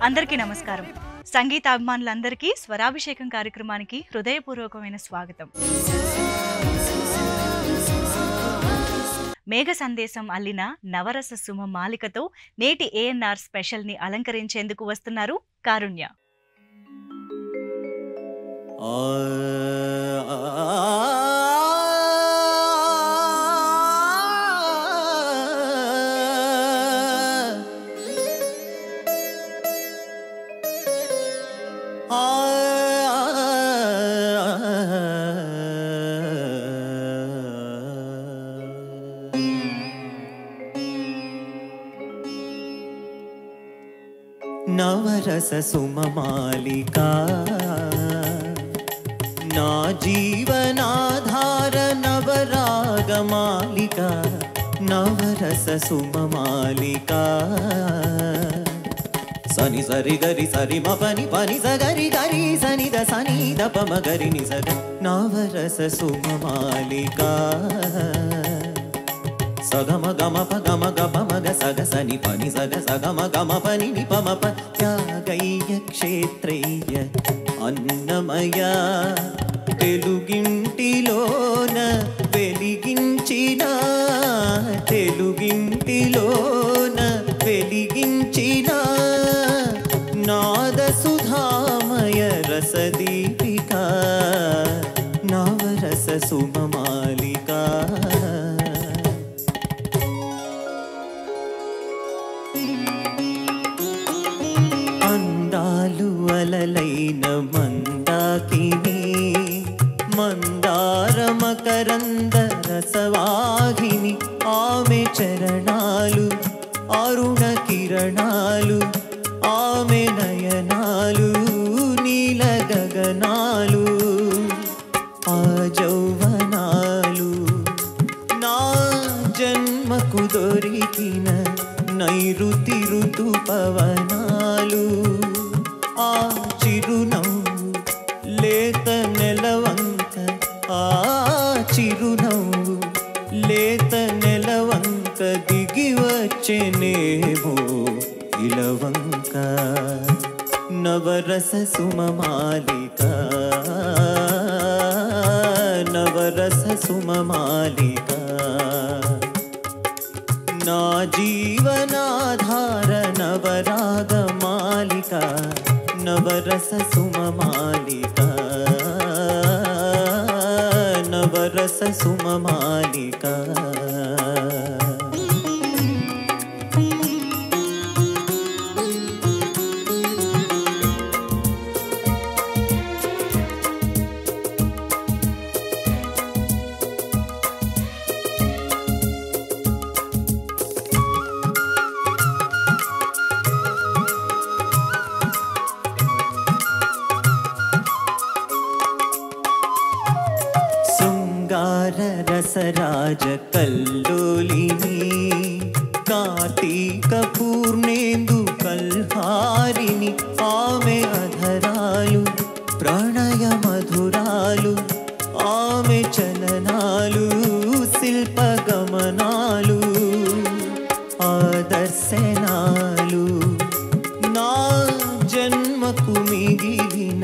అందరికీ నమస్కారం. సంగీతాభిమానులందరికీ స్వరాభిషేకం కార్యక్రమానికి హృదయపూర్వకమైన స్వాగతం. మేఘ సందేశం అల్లిన నవరస సుమ మాలికతో నేటి ఏఎన్ఆర్ స్పెషల్ ని అలంకరించేందుకు వస్తున్నారు కారుణ్య. నవరస సుమమాలికా నా జీవనాధార నవరాగమాలికా నవరస సుమమాలికా సని సరి గరి సరి మ పని పని సగరి గరి సని ద సని ద పమ గరి ని సగ నవరస సుమమాలికా సగమ గమ ప గమ గమ మగ సగ సని పని సగ సగమ గమ పని ని పమ ప త్యాగయ్య క్షేత్రయ్య అన్నమయ తెలుగింటిలోన వెలిగించిన తెలుగింటిలోన వెలిగించిన నాద సుధామయ రసదీపిక నవరస సుమమాలికా అందాలు అలలైన మందాకిని మందార మకరంద రసవాహిని ఆమె చరణాలు అరుణ కిరణాలు ఆమె నయనాలు నీల గగనాలు ఆ జౌవనాలు నా జన్మకు దొరికిన నైరుతి ఋతు పవనాలు ఆ చిరునవ్వు లేత నెలవంక ఆ చిరునవ్వు లేత నెలవంక దిగి వచ్చేనేమో ఇలవంక నవరస సుమమాలికా నవరస సుమమాలికా నా జీవనాధార నవరాగమాలికా నవరస సుమమాలికా నవరస సుమమాలికా రసరాజ కల్లోలిని కార్తీక పూర్ణేందు కల్హారిని ఆమె అధరాలు ప్రణయ మధురాలు ఆమె చలనాలు శిల్ప గమనాలు ఆదర్శనాలు నా జన్మకు మిగిలిన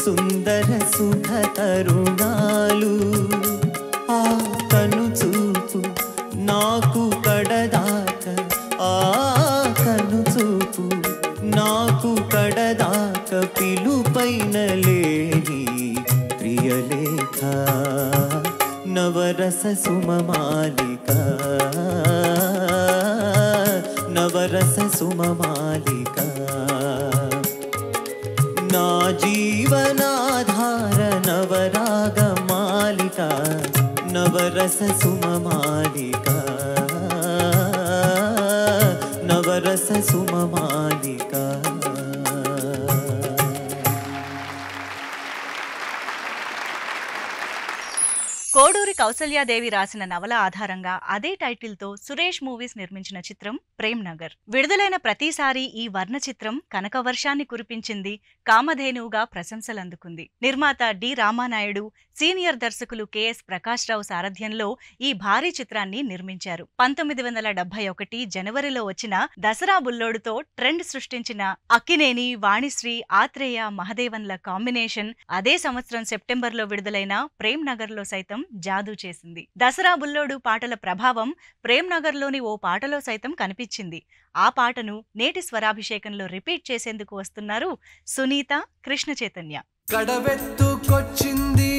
సుందర సుఖ తరుణాలు ఆ కను చూపు నాకు కడదాక ఆ కను చూపు నాకు కడదాక పిలుపైన లేని ప్రియలేఖ నవరస సుమమాలికా నవరస సుమమాలికా నా జీవనాధార నవరాగమాలికా నవరస సుమమాలికా నవరస సుమమాలికా. కోడూరి కౌసల్యాదేవి రాసిన నవల ఆధారంగా అదే టైటిల్తో సురేష్ మూవీస్ నిర్మించిన చిత్రం ప్రేమ్ నగర్. విడుదలైన ప్రతిసారి ఈ వర్ణ చిత్రం కనకవర్షాన్ని కురిపించింది, కామధేనువుగా ప్రశంసలందుకుంది. నిర్మాత డి రామానాయుడు, సీనియర్ దర్శకులు కెఎస్ ప్రకాష్ రావు సారథ్యంలో ఈ భారీ చిత్రాన్ని నిర్మించారు. 1971 జనవరిలో వచ్చిన దసరా బుల్లోడుతో ట్రెండ్ సృష్టించిన అక్కినేని, వాణిశ్రీ, ఆత్రేయ, మహదేవన్ల కాంబినేషన్ అదే సంవత్సరం సెప్టెంబర్లో విడుదలైన ప్రేమ్ నగర్లో సైతం జాదూ చేసింది. దసరా బుల్లోడు పాటల ప్రభావం ప్రేమ్ నగర్లోని ఓ పాటలో సైతం కనిపించింది. ఆ పాటను నేటి స్వరాభిషేకంలో రిపీట్ చేసేందుకు వస్తున్నారు సునీత, కృష్ణ చైతన్య. కడవెత్తుకొచ్చింది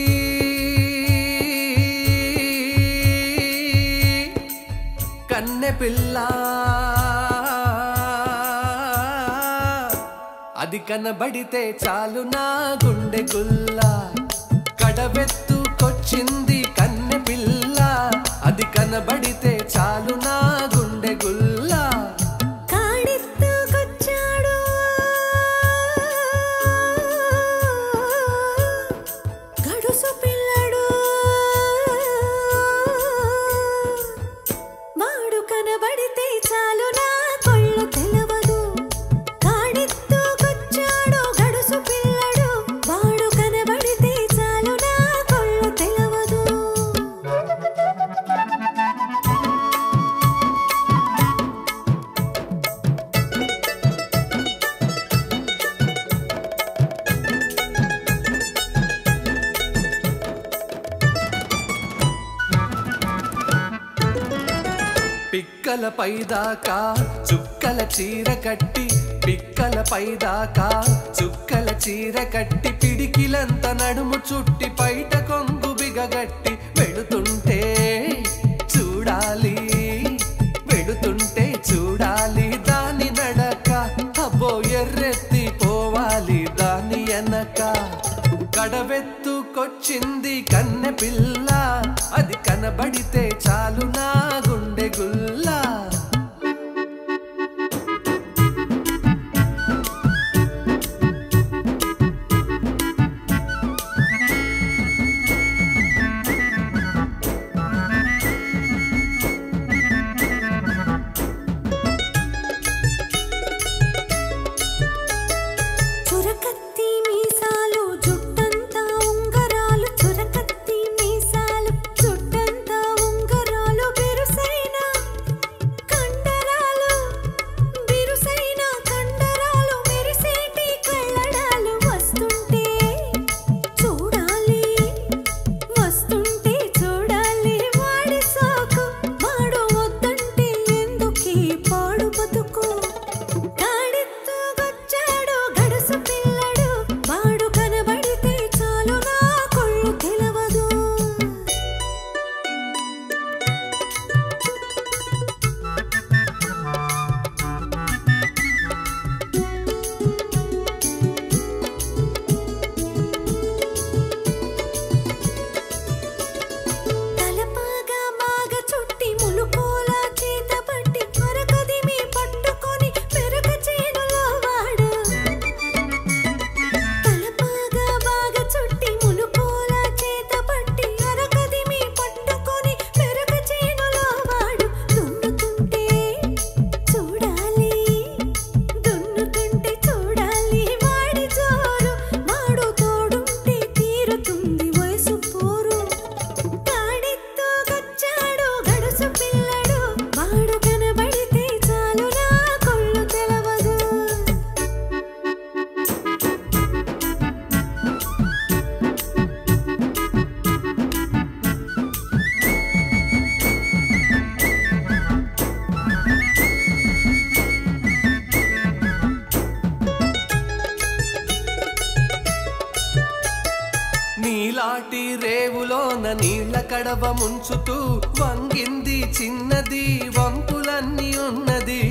కన్నె పిల్ల, అది కనబడితే చాలు నా గుండె గుల్ల. కడవెత్తుకొచ్చింది కన్నె పిల్ల, అది కనబడితే చాలు నా గుండె గుల్ల. కాడెత్తుకొచ్చాడు గడుసు పిల్లడు, వాడు కనబడితే చాలు నా కొళ్ళు తెలవదు. కాడెత్తుకొచ్చాడు గడుసు పిల్లడు, వాడు కనబడితే చాలు నా కొళ్ళు తెలవదు. పిక్కల పైదాకా చుక్కల చీర కట్టి, పిక్కల పైదాకా చుక్కల చీర కట్టి, పిడికిలంత నడుము చుట్టి, పైట కొంగు బిగగట్టి, వెళుతుంటే చూడాలి, వెళుతుంటే చూడాలి దాని నడక. అబ్బో ఎర్రెత్తి పోవాలి దాని ఎనక. కడవెత్తుకొచ్చింది కన్నె పిల్ల, అది కనబడితే చాలు నా గుండె గుల్ల. చురకత్తి మీసాలు జుట్టంతా ఉంగరాలు, చురకత్తి మీసాలు జుట్టంతా ఉంగరాలు, బిరుసైన కండరాలు, బిరుసైన కండరాలు, మెరిసేటి కళ్ళడాలు. వస్తుంటే చూడాలి, వస్తుంటే చూడాలి వాడి సోకు. వాడు వద్దంటే ఎందుకీ పాడు బతుకు. కాడెత్తుకొచ్చాడు గడుసు పిల్లడు, వాడు కనబడితే చాలు నా కొళ్ళు తెలవదు. తలపాగా బాగా చుట్టి, ములుకోల చేత పట్టి, అరకదిమి పట్టుకొని పెరక చేనులో వాడు. తలపాగా బాగా చుట్టి, ములుకోల చేత పట్టి, అరకదిమి పట్టుకొని పెరక చేనులో వాడు. దున్నుతుంటే చూడాలి, దున్నుతుంటే చూడాలి వాడి జోరు. వాడు తోడుంటే తీరుతుంది వయసు పోరు. కాడెత్తుకొచ్చాడు గడుసు పిల్లడు, వాడు కనబడితే చాలు నా కొళ్ళు తెలవదు. నీలాటి రేవులోన నీళ్ల కడవ ముంచుతూ, వంగింది చిన్నది వంపులన్నీ ఉన్నది.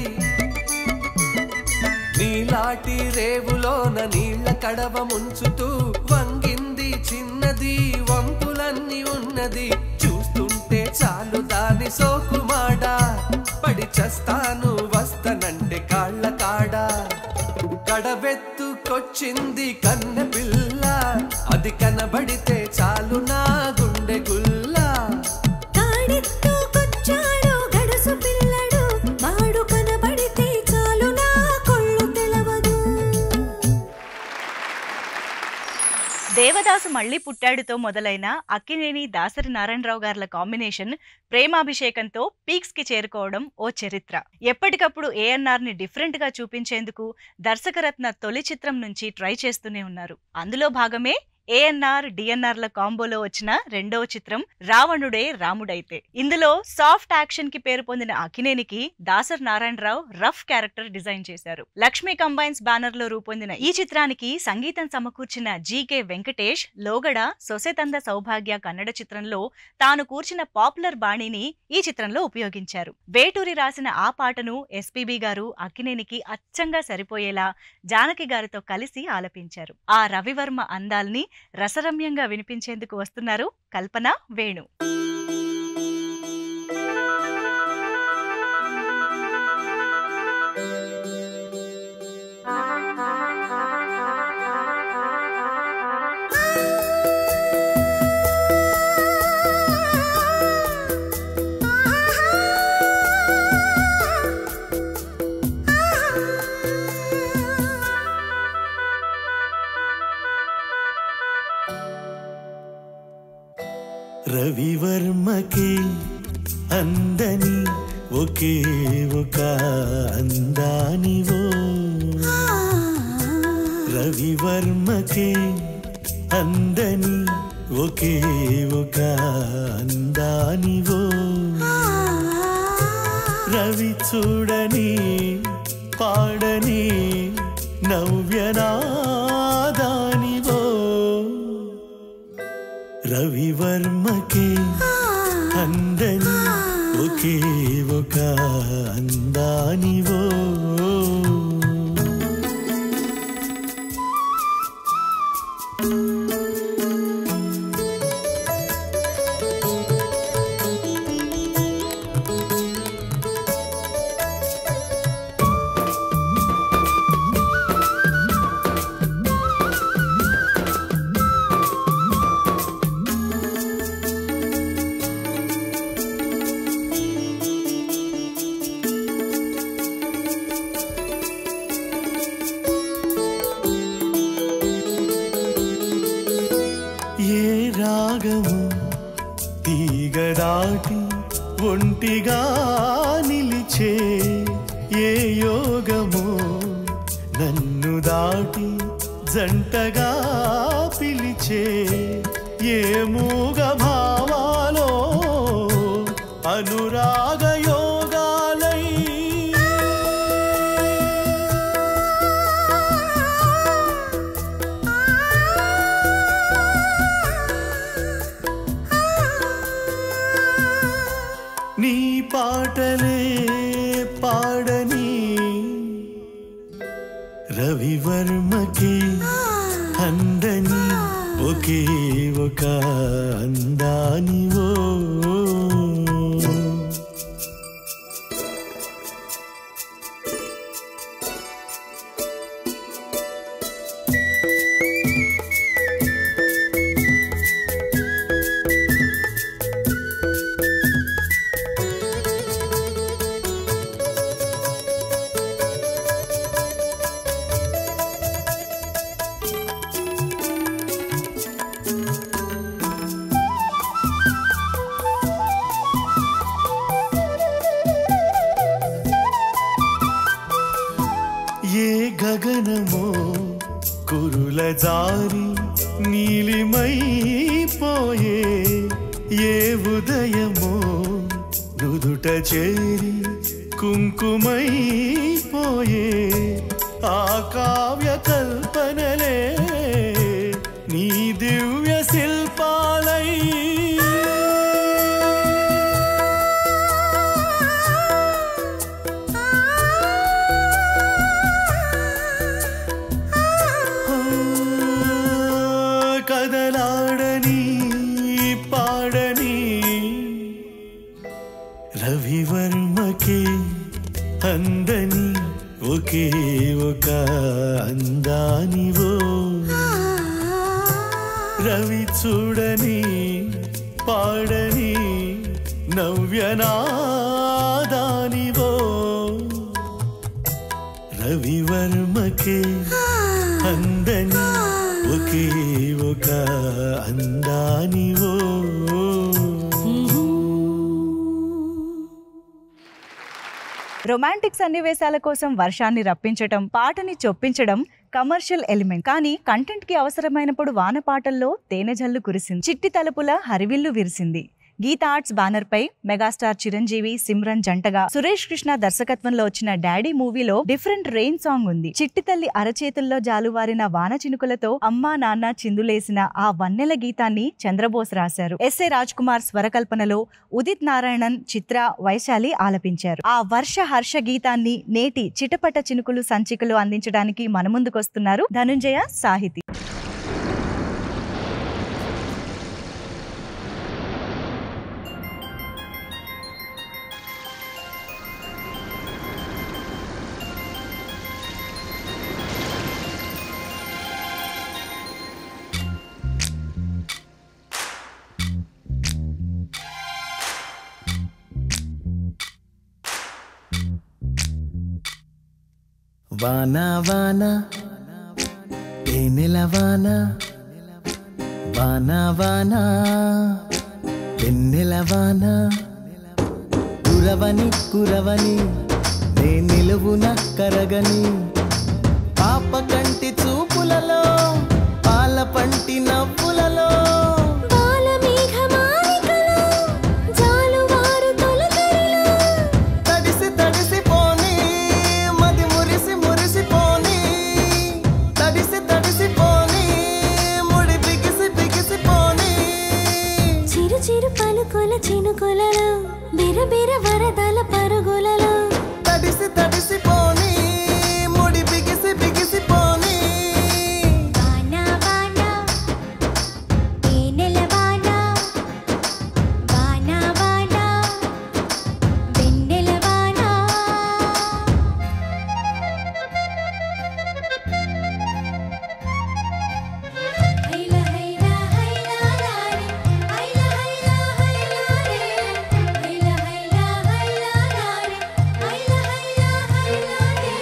నీలాటి రేవులోన నీళ్ల కడవ ముంచుతూ, వంగింది చిన్నది వంపులన్నీ ఉన్నది. చూస్తుంటే చాలు దాని సోకుమాడ, పడి చస్తాను వస్తనంటే కాళ్ళ కాడ. కడవెత్తుకొచ్చింది కన్నె పిల్ల, అది కనబడితే చాలు నా గుండె గుల్ల. దేవదాసు మళ్లీ పుట్టాడుతో మొదలైన అక్కినేని దాసరి నారాయణరావు గార్ల కాంబినేషన్ ప్రేమాభిషేకంతో పీక్స్ కి చేరుకోవడం ఓ చరిత్ర. ఎప్పటికప్పుడు ఏఎన్ఆర్ ని డిఫరెంట్ గా చూపించేందుకు దర్శకరత్న తొలి చిత్రం నుంచి ట్రై చేస్తూనే ఉన్నారు. అందులో భాగమే ఏఎన్ఆర్ డిఎన్ఆర్ల కాంబోలో వచ్చిన రెండవ చిత్రం రావణుడే రాముడైతే. ఇందులో సాఫ్ట్ యాక్షన్ కి పేరు పొందిన అక్కినేనికి Dasari Narayana Rao rough character design చేశారు. లక్ష్మీ కంబైన్స్ బ్యానర్ లో రూపొందిన ఈ చిత్రానికి సంగీతం సమకూర్చిన జీకే వెంకటేష్ లోగడ సొసెతంద సౌభాగ్య కన్నడ చిత్రంలో తాను కూర్చిన పాపులర్ బాణీని ఈ చిత్రంలో ఉపయోగించారు. వేటూరి రాసిన ఆ పాటను ఎస్పీబీ గారు అక్కినేనికి అచ్చంగా సరిపోయేలా జానకి గారితో కలిసి ఆలపించారు. ఆ రవివర్మ అందాల్ని రసరమ్యంగా వినిపించేందుకు వస్తున్నారు కల్పన, వేణు. రవివర్మకి అందని ఒకే ఒక అందానివో, రవివర్మకి అందని ఒకే ఒక అందానివో, రవి చూడని పాడని నవ్యనాదానివో, రవివర్మకి అందని ఒకే ఒక అందానివో. తీగదాటి ఒంటిగా నిలిచే ఏ యోగమో, నన్ను దాటి జంటగా పిలిచే ఏ మూగ భావాలో అనురాగ యోగాలై, నీ పాటలే పాడని రవివర్మకి అందని ఒకే ఒక అందానివో. ఏ గగనమో కురుల జారి నీలిమైపోయే, ఏ ఉదయమో నుదుట చేరి కుంకుమైపోయే, ఆ కావ్య కల్పనలే నీ దివ్య శిల్పాలై, కదలాడని పాడని రవివర్మకి అందని ఒకే ఒక అందానివో, రవి చూడని పాడని నవ్యనాదానివో, రవివర్మకి అందని ఒకే ఒక అందానివో. రొమాంటిక్ సన్నివేశాల కోసం వర్షాన్ని రప్పించటం, పాటని చొప్పించడం కమర్షియల్ ఎలిమెంట్. కానీ కంటెంట్ కి అవసరమైనప్పుడు వాన పాటల్లో తేనె జల్లు కురిసింది, చిట్టి తలుపుల హరివిల్లు విరిసింది. గీతా ఆర్ట్స్ బ్యానర్ పై మెగాస్టార్ చిరంజీవి, సిమ్రన్ జంటగా సురేష్ కృష్ణ దర్శకత్వంలో వచ్చిన డాడీ మూవీలో డిఫరెంట్ రెయిన్ సాంగ్ ఉంది. చిట్టి తల్లి అరచేతుల్లో జాలువారిన వాన చినుకులతో అమ్మా నాన్న చిందులేసిన ఆ వన్నెల గీతాన్ని చంద్రబోస్ రాశారు. ఎస్ఏ రాజ్ కుమార్ స్వరకల్పనలో ఉదిత్ నారాయణన్, చిత్ర, వైశాలి ఆలపించారు. ఆ వర్ష హర్ష గీతాన్ని నేటి చిటపట చినుకులు సంచికలు అందించడానికి మన ముందుకొస్తున్నారు ధనుంజయ సాహితి. వానా వానా తేనెల వానా, వానా వానా వెన్నెల వానా, కురవని కురవని నే నిలువున కరగని, పాప కంటి చూపులలో పాల పంటి నవ్వులలో, తడిసి తడిసి పోని మది మురిసి మురిసిపోని, తడిసి తడిసి పోని ముడి బిగిసి బిగిసిపోని, చిరు చిరు పలుకుల చినుకులలో బిరబిర వరదల పరుగులలో, తడిసి తడిసి పోని ముడి బిగిసి బిగిసిపోని, వానా వానా తేనెల వానా, వానా వానా వెన్నెల వానా. హైలా హైలా హైలా లారే, హైలా హైలా హైలా రే, హైలా హైలా హైలా లారే, హైలా హైలా హైలా రే.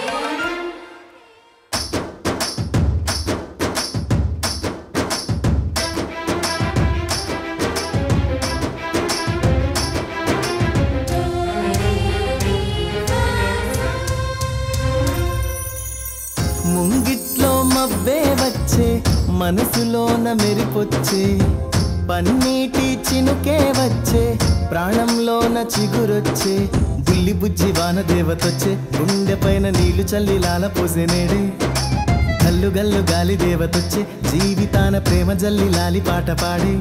ముంగిట్లో మబ్బే వచ్చే మనసులోన మెరిపొచ్చే, పన్నీటి చినుకే వచ్చే ప్రాణంలోన చిగురొచ్చే, బుల్లి బుజ్జి వాన దేవతొచ్చే గుండె పైన నీళ్లు చల్లి లాల పోసే నేడే, గల్లు గల్లు గాలి దేవతొచ్చే జీవితాన ప్రేమ జల్లి లాలి పాట పాడే,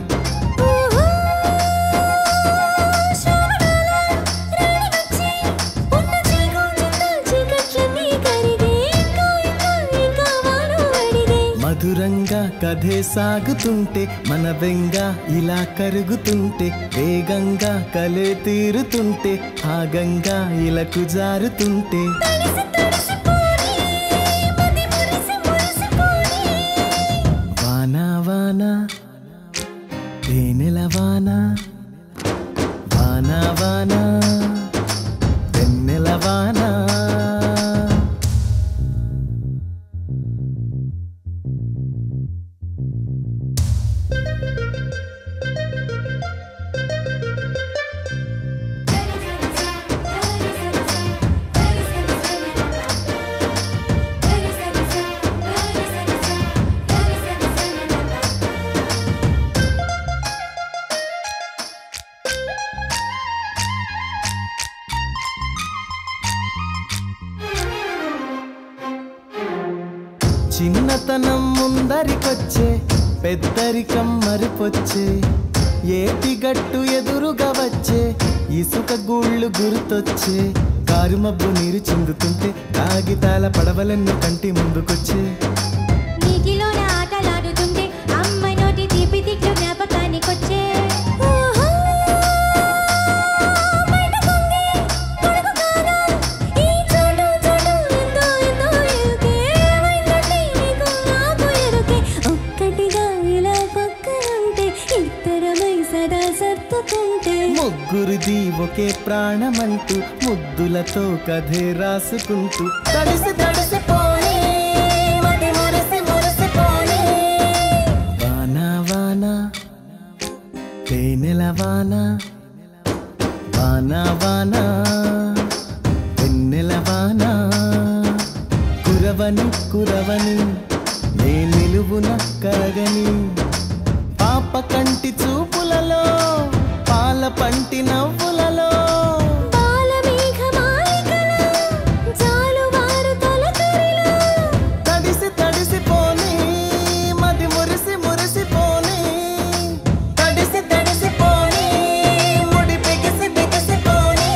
మధురంగా కథే సాగుతుంటే మన బెంగ ఇలా కరుగుతుంటే, వేగంగా కలే తీరుతుంటే ఆగంగా ఇలకు జారుతుంటే, వానా వానా తేనెల వానా, వానా వానా వెన్నెల వానా. చిన్నతనం ముందరికొచ్చే పెద్దరికం మరిపొచ్చే, ఏటి గట్టు ఎదురుగా వచ్చే ఇసుక గూళ్ళు గుర్తొచ్చే, కారు మబ్బు నీరు చిందుతుంటే కాగితాల పడవలెన్ను కంటి ముందుకొచ్చే, నీటిలోన ఆటలాడుతుంటే అమ్మ నోటి తీపి తిట్లు జ్ఞాపకానికొచ్చే, ముగ్గురిది ఒకే ప్రాణమంటూ ముద్దులతో కథే రాసుకుంటూ, తడిసి తడిసిపోని మది మురిసి మురిసిపోని, వానా వానా తేనెల వాన వాన వాన వెన్నెల వాన కురవని కురవని నే నిలువున కరగని పాప కంటి చూపులలో పాల పంటి నవ్వులలో తడిసి తడిసిపోని మది మురిసి మురిసిపోని తడిసి తడిసిపోని ముడి బిగిసి బిగిసిపోని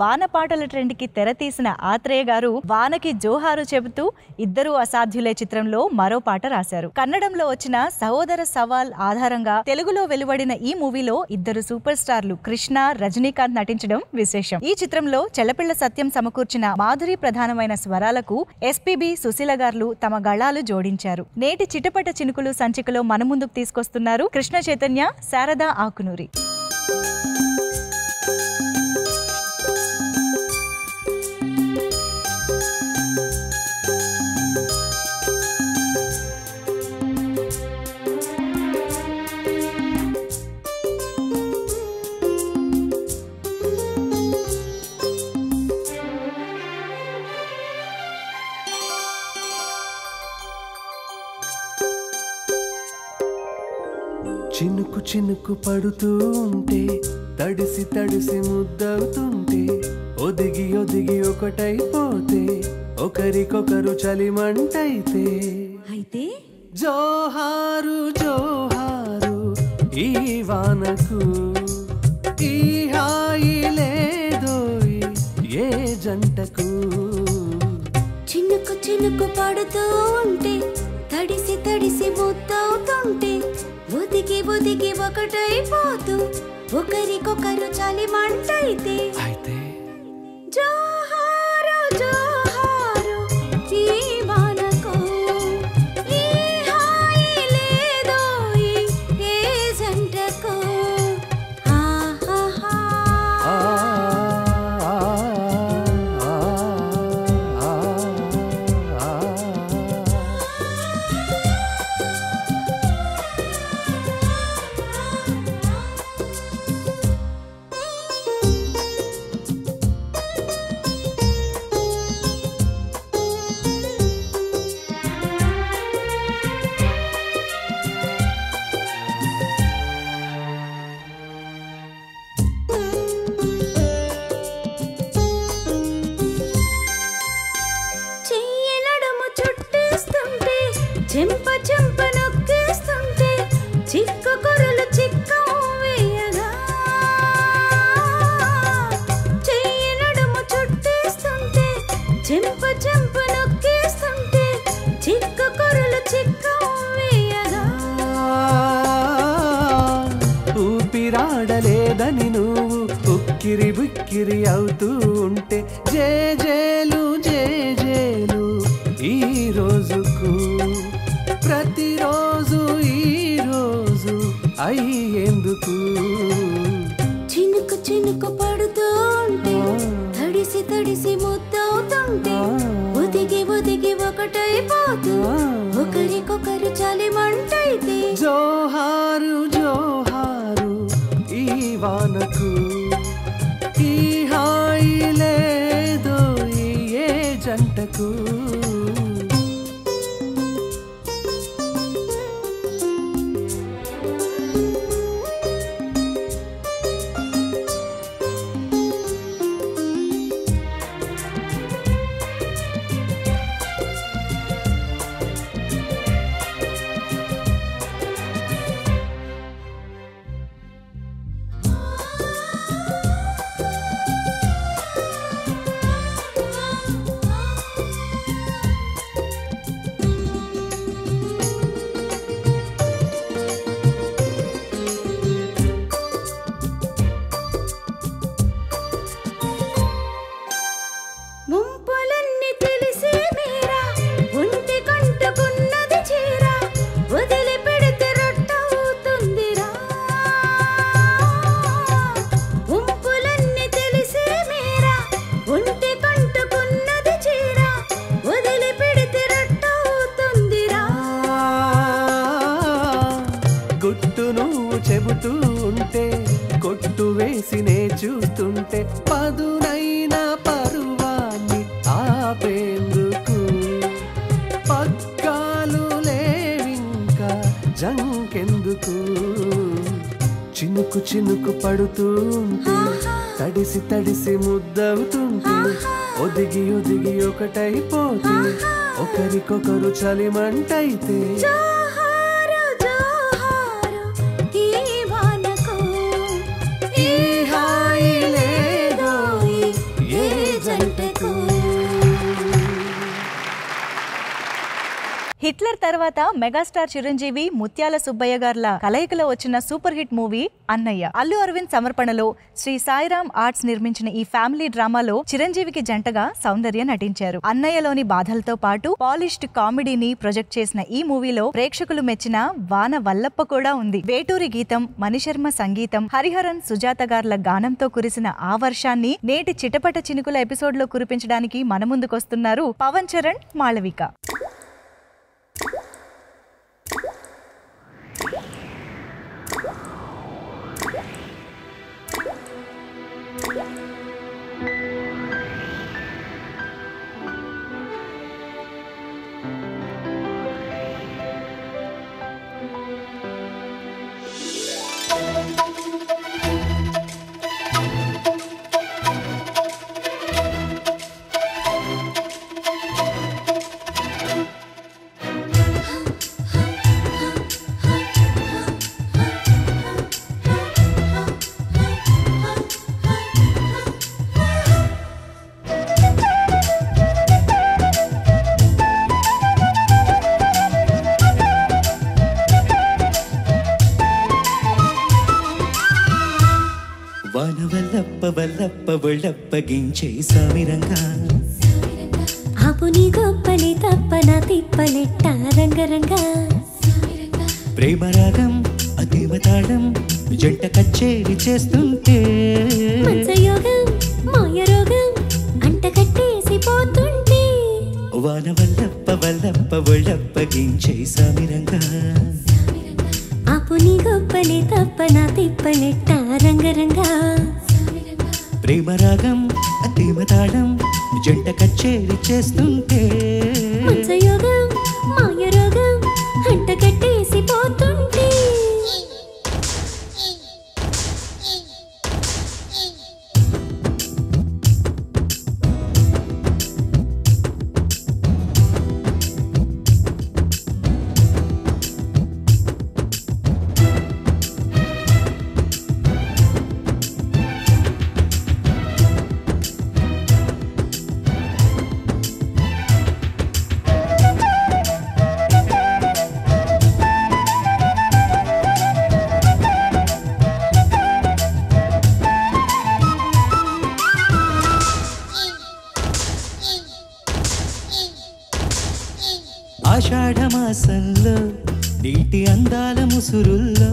వాన పాటల ట్రెండ్ కి తెరతీసిన ఆత్రేయ గారు వానకి జోహారు చెబుతూ ఇద్దరు అసాధ్యులే చిత్రంలో మరో పాట రాశారు. కన్నడంలో వచ్చిన సహోదర సవాల్ ఆధారంగా తెలుగులో వెలువడిన ఈ మూవీలో ఇద్దరు సూపర్ స్టార్లు కృష్ణ, రజనీకాంత్ నటించడం విశేషం. ఈ చిత్రంలో చెల్లపిళ్ల సత్యం సమకూర్చిన మాధురి ప్రధానమైన స్వరాలకు ఎస్పీబీ, సుశీల గారు తమ గళాలు జోడించారు. నేటి చిటపట చినుకులు సంచికలో మన ముందుకు తీసుకొస్తున్నారు కృష్ణ చైతన్య, శారదా ఆకునూరి. చినుకు చినుకు పడుతూ ఉంటే తడిసి తడిసి ముద్దవుతుంటే ఒదిగి ఒదిగి ఒకటైపోతే ఒకరికొకరు చలిమంటైతే అయితే జోహారు జోహారు ఈ వానకు ఈ హాయి లేదోయ్ ఏ జంటకు చినుకు చినుకు పడుతూ ఉంటే తడిసి తడిసి ముద్దవుతుంటే ఒదిగి ఒదిగి ఒకటైపోతూ ఒకరికొకరు చలిమంటైతే అయితే జోహారు జోహారు ఈ వానకు ఈ హాయి లేదోయ్ ఏ జంటకు ఆహాహా ఆ చెయ్యి నడుము చుట్టేస్తుంటే చెంప చెంప నొక్కేస్తుంటే చిక్కు కొరలు చిక్కం వేయగా చెయ్యి నడుము చుట్టేస్తుంటే చెంప చెంప నొక్కేస్తుంటే చిక్కు కొరలు చిక్కం వేయగా ఊపిరాడలేదని నువ్వు ఉక్కిరి బిక్కిరి అవుతూ ఉంటే జేజేలు జేజేలు ఈ రోజుకు ప్రతిరోజు ఈ రోజు అయ్యేందుకు చినుకు చినుకు పడుతూ ఉంటే తడిసి తడిసి ముద్దవుతుంటే ఒదిగి ఒదిగి ఒకటైపోతూ ఒకరికొకరు చలిమంటైతే జోహారు జోహారు ఈ వానకు ఈ హాయి లేదో ఏ జంటకు చినుకు చినుకు పడుతూ ఉంటే తడిసి తడిసి ముద్దవుతుంటే ఒదిగి ఒదిగి ఒకటైపోతే ఒకరికొకరు చలిమంటైతే జోహారు జోహారు ఈ వానకు ఈ హాయి లేదోయ్ ఏ జంటకు. హిట్లర్ తర్వాత మెగాస్టార్ చిరంజీవి ముత్యాల సుబ్బయ్య గార్ల కలయికలో వచ్చిన సూపర్ హిట్ మూవీ అన్నయ్య. అల్లు అరవింద్ సమర్పణలో శ్రీ సాయిరామ్ ఆర్ట్స్ నిర్మించిన ఈ ఫ్యామిలీ డ్రామాలో చిరంజీవికి జంటగా సౌందర్య నటించారు. అన్నయ్యలోని బాధలతో పాటు పాలిష్డ్ కామెడీని ప్రొజెక్ట్ చేసిన ఈ మూవీలో ప్రేక్షకులు మెచ్చిన వాన వల్లప్ప కూడా ఉంది. వేటూరి గీతం, మణిశర్మ సంగీతం, హరిహరన్ సుజాత గార్ల గానంతో కురిసిన ఆ వర్షాన్ని నేటి చిటపట చినుకుల ఎపిసోడ్ లో కురిపించడానికి మన ముందుకొస్తున్నారు పవన్ చరణ్, మాళవిక. వల్లప్ప వల్లప్ప వల్లప్పగించే సామిరంగా ఆపుని గొప్పలి తప్పన తిప్పలెట్ట రంగరంగా ప్రేమ రాగం అదేవ తాళం జంట కచ్చేరి చేస్తుంటే మంచయోగం మాయ రోగం అంట కట్టేసి పోతుంటే వాన వల్లప్ప వల్లప్ప వల్లప్పగించే సామిరంగా ఆపుని గొప్పలి తప్పన తిప్పలెట్ట రంగరంగా ప్రేమ రాగం అదేవ తాళం జంట కచ్చేరి చేస్తుంటే మంచయోగం మాయ రోగం అంట కట్టేసి పోతుంటే ఆషాఢమాసంలో నీటి అందాల ముసురుల్లో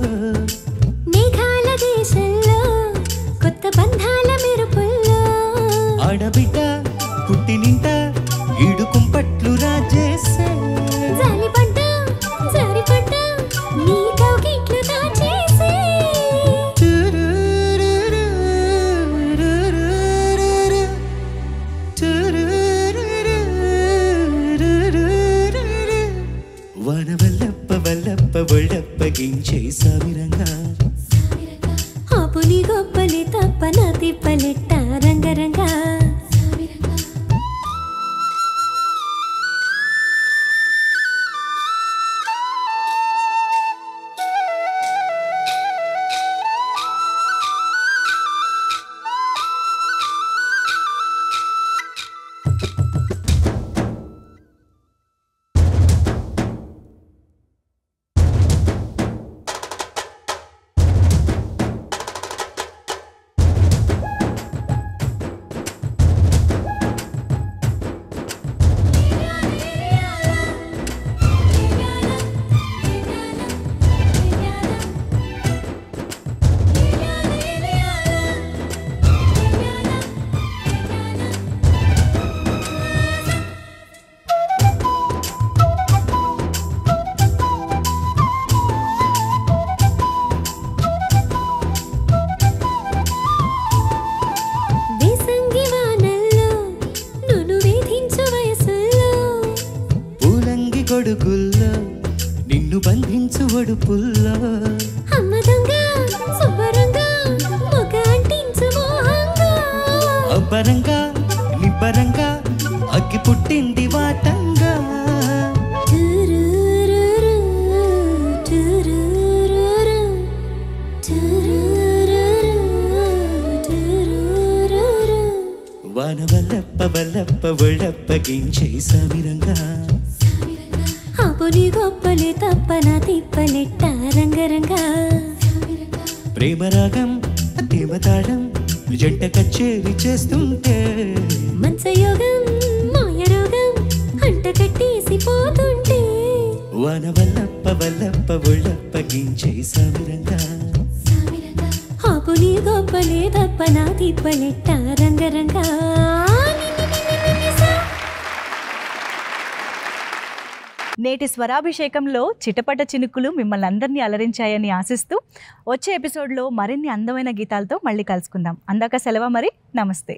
మేఘాల దేశంలో కొత్త బంధాల మెరుపుల్లో ఆడబిడ్డ పుట్టినింట ఈడుకుంపట్లు రాజేసే జాలిపడ్డా జారిపడ్డా నీ కౌగిట్లు దాచేసే వాన వల్లప్ప వల్లప్ప వల్లప్పగించే సామిరంగా ఆపుని గొప్పలి తప్పన తిప్పలెట్ట రంగరంగా గొడుగుల్లో నిన్ను బంధించు ఒడుపుల్లో అమ్మ దొంగ శుభ్రంగా వాన వల్లప్ప వల్లప్ప ఒళ్ళప్పగించే సమిరంగా ఆపుని గొప్పలే తప్పన తిప్పలెట్ట రంగరంగా ప్రేమరాగం దేవతాళం జంట కచ్చేరి చేస్తుంటే మంచయోగం మాయ రోగం అంట కట్టేసిపోతుంటే వాన వల్లప్ప వల్లప్ప ఒళ్ళప్పగించే సమిరంగా ఆపుని గొప్పలే తప్పన తిప్పలెట్ట రంగరంగా నేటి స్వరాభిషేకంలో చిటపట చినుకులు మిమ్మల్ని అందరినీ అలరించాయని ఆశిస్తూ వచ్చే ఎపిసోడ్లో మరిన్ని అందమైన గీతాలతో మళ్ళీ కలుసుకుందాం. అందాక సెలవు మరి. నమస్తే.